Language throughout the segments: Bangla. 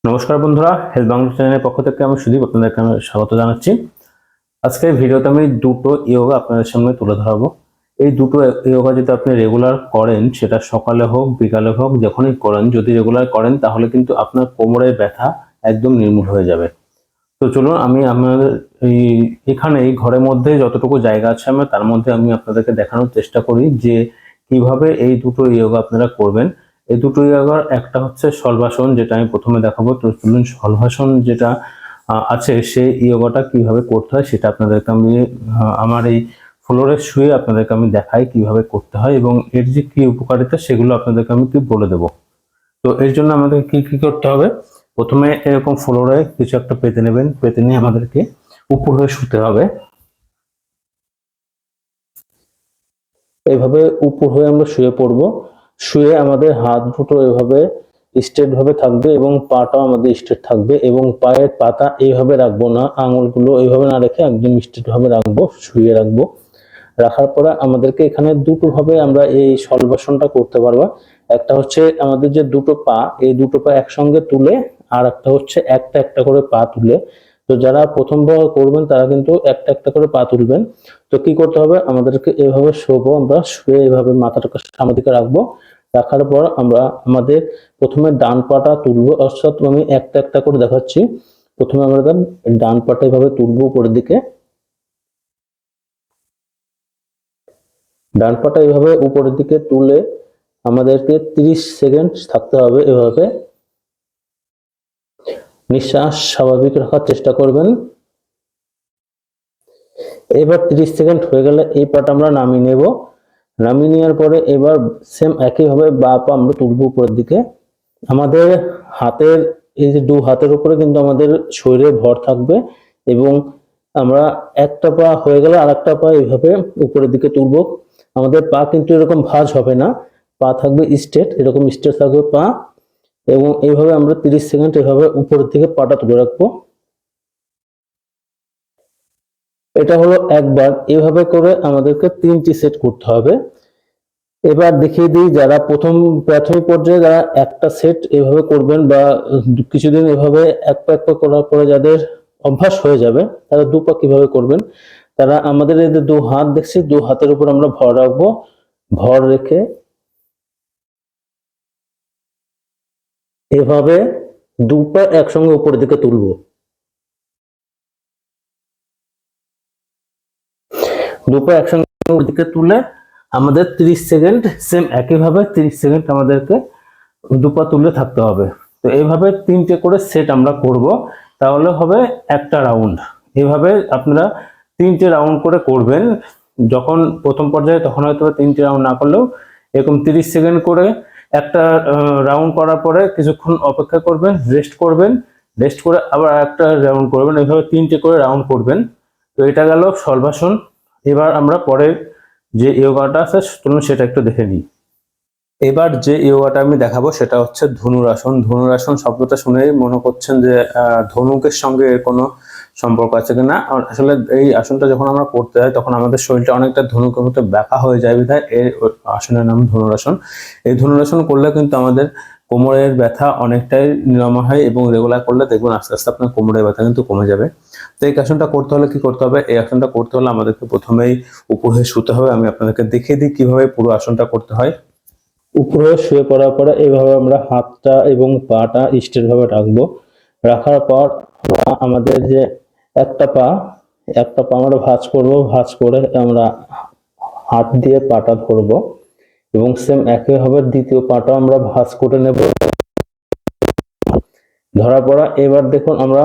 নমস্কার বন্ধুরা, হেলথ বাংলা চ্যানেলের পক্ষ থেকে আমি সুদীপ আপনাদেরকে স্বাগত জানাচ্ছি। আজকের ভিডিওতে আমি দুটো ইয়োগা আপনাদের সামনে তুলে ধরাবো। এই দুটো ইয়োগা যদি আপনি রেগুলার করেন, সেটা সকালে হোক বিকালে হোক যখনই করেন, যদি রেগুলার করেন তাহলে কিন্তু আপনার কোমরের ব্যথা একদম নির্মূল হয়ে যাবে। তো চলুন আমি আপনাদের এখানে এই ঘরের মধ্যে যতটুকু জায়গা আছে আমি তার মধ্যে আমি আপনাদেরকে দেখানোর চেষ্টা করি যে কিভাবে এই দুটো ইয়োগা আপনারা করবেন। এই দুটো ইয়োগার একটা হচ্ছে শলভাসন, যেটা আমি প্রথমে দেখাবো। তো চলুন শলভাসন যেটা আছে সেই ইয়োগাটা কিভাবে করতে হয় সেটা আপনাদেরকে আমি আমার এই ফ্লোরে শুয়ে আপনাদেরকে আমি দেখাই কিভাবে করতে হয় এবং এর যে কি উপকারিতা সেগুলো আপনাদেরকে আমি কি বলে দেবো। তো এর জন্য আমাদের কি কি করতে হবে, প্রথমে এরকম ফ্লোরে কিছু একটা পেতে নেবেন, পেতে নিয়ে আমাদেরকে উপর হয়ে শুতে হবে। এইভাবে উপর হয়ে আমরা শুয়ে পড়ব। শুয়ে আমাদের হাত দুটো এভাবে স্ট্রেট ভাবে থাকবে এবং পাটাও আমাদের স্ট্রেট থাকবে এবং পায়ের পাতা এইভাবে রাখবো না, আঙুলগুলো এইভাবে না রেখে একদম স্ট্রেট ভাবে রাখবো, শুয়ে রাখবো। রাখার পরে আমাদেরকে এখানে দুটো ভাবে আমরা এই শলভাসনটা করতে পারবো। একটা হচ্ছে আমাদের যে দুটো পা, এই দুটো পা একসঙ্গে তুলে, আর একটা হচ্ছে একটা একটা করে পা তুলে। তো যারা প্রথমবার করবেন তারা কিন্তু একটা একটা করে পা তুলবেন। তো কি করতে হবে, আমাদেরকে এভাবে শোবো, আমরা শুয়ে এভাবে মাথাটাকে সামনের দিকে রাখবো। রাখার পর আমরা আমাদের প্রথমে ডান পাটা তুলবো, অর্থাৎ আমি একটা একটা করে দেখাচ্ছি। প্রথমে আমরা ডান পাটা এভাবে তুলবো উপরের দিকে, ডান পাটা এভাবে উপরের দিকে তুলে আমাদেরকে 30 সেকেন্ড থাকতে হবে। এভাবে নিঃশ্বাস স্বাভাবিক রাখার চেষ্টা করবেন। এবার 30 সেকেন্ড হয়ে গেলে এই পাটা আমরা নামিয়ে নেব। নামিয়ে নেওয়ার পরে এবার সেম একইভাবে বা পা আমরা তুলবো উপরের দিকে। আমাদের হাতের এই যে দু হাতের উপরে কিন্তু আমাদের শরীরে ভর থাকবে এবং আমরা একটা পা হয়ে গেলে আর একটা পা এইভাবে উপরের দিকে তুলবো। আমাদের পা কিন্তু এরকম ভাঁজ হবে না, পা থাকবে স্ট্রেট, এরকম স্ট্রেট থাকবে পা। এবং এইভাবে আমরা 30 সেকেন্ড এভাবে উপরের দিকে পাটা তুলে রাখবো। এটা হলো একবার। এভাবে করে আমাদেরকে 3টি সেট করতে হবে। এবার দেখিয়ে দিই, যারা প্রাথমিক পর্যায়ে যারা একটা সেট এভাবে করবেন বা কিছুদিন এভাবে এক পা এক পা করার পরে যাদের অভ্যাস হয়ে যাবে, তারা দু পা কিভাবে করবেন। তারা আমাদের এই যে দু হাত দেখছি, দু হাতের উপর আমরা ভর রাখবো। ভর রেখে এভাবে দু পা একসঙ্গে উপরের দিকে তুলবো। দু পা একসঙ্গে উপরের দিকে তুলে আমাদের 30 সেকেন্ড সেম একইভাবে 30 সেকেন্ড আমাদেরকে দু পা তুলে থাকতে হবে। তো এইভাবে 3টে করে সেট আমরা করব, তাহলে হবে একটা রাউন্ড। এইভাবে আপনারা 3টে রাউন্ড করে করবেন। যখন প্রথম পর্যায়ে তখন হয়তো 3টে রাউন্ড না করলেও এরকম 30 সেকেন্ড করে একটা রাউন্ড করার পরে কিছুক্ষণ অপেক্ষা করবেন, রেস্ট করবেন, রেস্ট করে আবার একটা রাউন্ড করবেন। এইভাবে 3টে করে রাউন্ড করবেন। তো এটা গেল শলভাসন। এবার আমরা পরের যে ইয়োগাটা আছে চলুন সেটা একটু দেখে নিই। এবার যে ইয়োগাটা আমি দেখাবো সেটা হচ্ছে ধনুরাসন। ধনুরাসন শব্দটা শুনেই মনে করছেন যে ধনুকের সঙ্গে এর কোনো সম্পর্ক আছে কিনা। আসলে এই আসনটা যখন আমরা করতে হয় তখন আমাদের শরীরটা অনেকটা ধনুকের মতো ব্যাকা হয়ে যায়, বিধায় এই আসনের নাম ধনুরাসন। এই ধনুরাসন করলে কিন্তু আমাদের কোমরের ব্যথা অনেকটাই নিরাময় হয় এবং রেগুলার করলে দেখবেন আস্তে আস্তে আপনার কোমরের ব্যথা কিন্তু কমে যাবে। তো এই আসনটা করতে হলে কি করতে হবে, এই আসনটা করতে হলে আমাদেরকে প্রথমেই উপর হয়ে শুতে হবে। আমি আপনাদেরকে দেখিয়ে দিই কিভাবে পুরো আসনটা করতে হয়। উপরে শুয়ে পড়ার পরে এইভাবে আমরা হাতটা এবং পাটা স্ট্রেট ভাবে রাখবো। রাখার পর আমাদের যে একটা পা আমরা ভাঁজ করব, ভাঁজ করে আমরা হাত দিয়ে পাটা ধরবো এবং সেম একইভাবে দ্বিতীয় পাটা আমরা ভাঁজ করে নেব। ধরার পর এবার দেখুন আমরা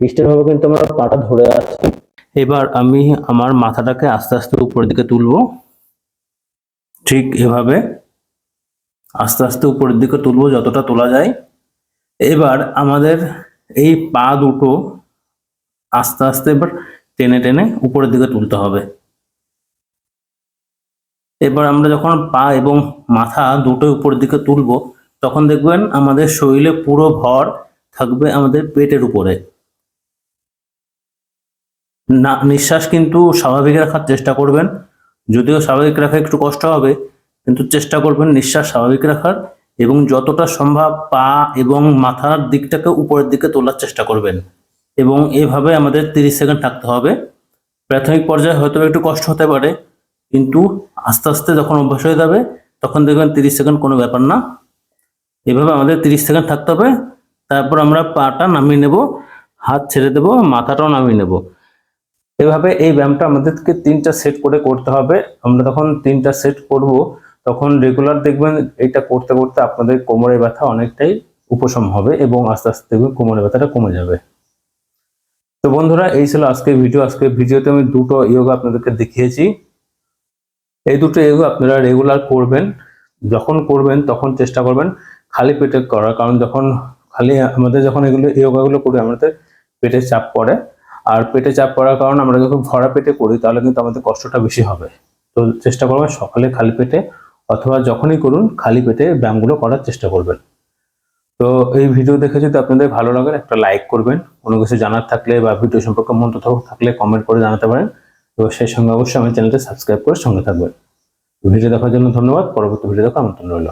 স্ট্রেট ভাবে কিন্তু আমরা পাটা ধরে আছি। এবার আমি আমার মাথাটাকে আস্তে আস্তে উপরের দিকে তুলবো, ঠিক এভাবে আস্তে আস্তে উপরের দিকে তুলবো যতটা তোলা যায়। এবার আমাদের এই পা দুটো আস্তে আস্তে এবার টেনে টেনে উপরের দিকে তুলতে হবে। এবার আমরা যখন পা এবং মাথা দুটো উপরের দিকে তুলবো তখন দেখবেন আমাদের শরীরে পুরো ভর থাকবে আমাদের পেটের উপরে। না, নিঃশ্বাস কিন্তু স্বাভাবিক রাখার চেষ্টা করবেন। যদিও স্বাভাবিক রাখা একটু কষ্ট হবে, কিন্তু চেষ্টা করবেন নিঃশ্বাস স্বাভাবিক রাখার এবং যতটা সম্ভব পা এবং মাথার দিকটাকে উপরের দিকে তোলার চেষ্টা করবেন। এবং এইভাবে আমাদের 30 সেকেন্ড থাকতে হবে। প্রাথমিক পর্যায়ে হয়তো একটু কষ্ট হতে পারে, কিন্তু আস্তে আস্তে যখন অভ্যাস হয়ে যাবে তখন দেখবেন 30 সেকেন্ড কোনো ব্যাপার না। এভাবে আমাদের 30 সেকেন্ড থাকতে হবে। তারপর আমরা পাটা নামিয়ে নেব, হাত ছেড়ে দেব, মাথাটাও নামিয়ে নেব। এভাবে এই ব্যায়ামটা আমাদেরকে 3টা সেট করে করতে হবে। আমরা যখন 3টা সেট করব তখন রেগুলার দেখবেন এটা করতে করতে আপনাদের কোমরের ব্যথা অনেকটাই উপশম হবে এবং আস্তে আস্তে দেখবেন কোমরের ব্যথাটা কমে যাবে। তো বন্ধুরা, এই ছিল আজকের ভিডিও। আজকের ভিডিওতে আমি দুটো যোগা আপনাদেরকে দেখিয়েছি। এই দুটো যোগা আপনারা রেগুলার করবেন। যখন করবেন তখন চেষ্টা করবেন খালি পেটে করার, কারণ যখন এগুলো যোগাগুলো করি আমাদের পেটে চাপ পড়ে, আর পেটে চাপ পড়ার কারণে আমরা যখন ভরা পেটে করি তাহলে কিন্তু আমাদের কষ্টটা বেশি হবে। তো চেষ্টা করবেন সকালে খালি পেটে অথবা যখনই করুন খালি পেটে ব্যায়ামগুলো করার চেষ্টা করবেন। তো এই ভিডিও দেখে যদি আপনাদের ভালো লাগে একটা লাইক করবেন, কোনো কিছু জানার থাকলে বা ভিডিও সম্পর্কে মন্তব্য থাকলে কমেন্ট করে জানাতে পারেন, এবং সেই সঙ্গে অবশ্যই আমার চ্যানেলটি সাবস্ক্রাইব করে সঙ্গে থাকবেন। ভিডিও দেখার জন্য ধন্যবাদ। পরবর্তী ভিডিও দেখার আমন্ত্রণ রইল।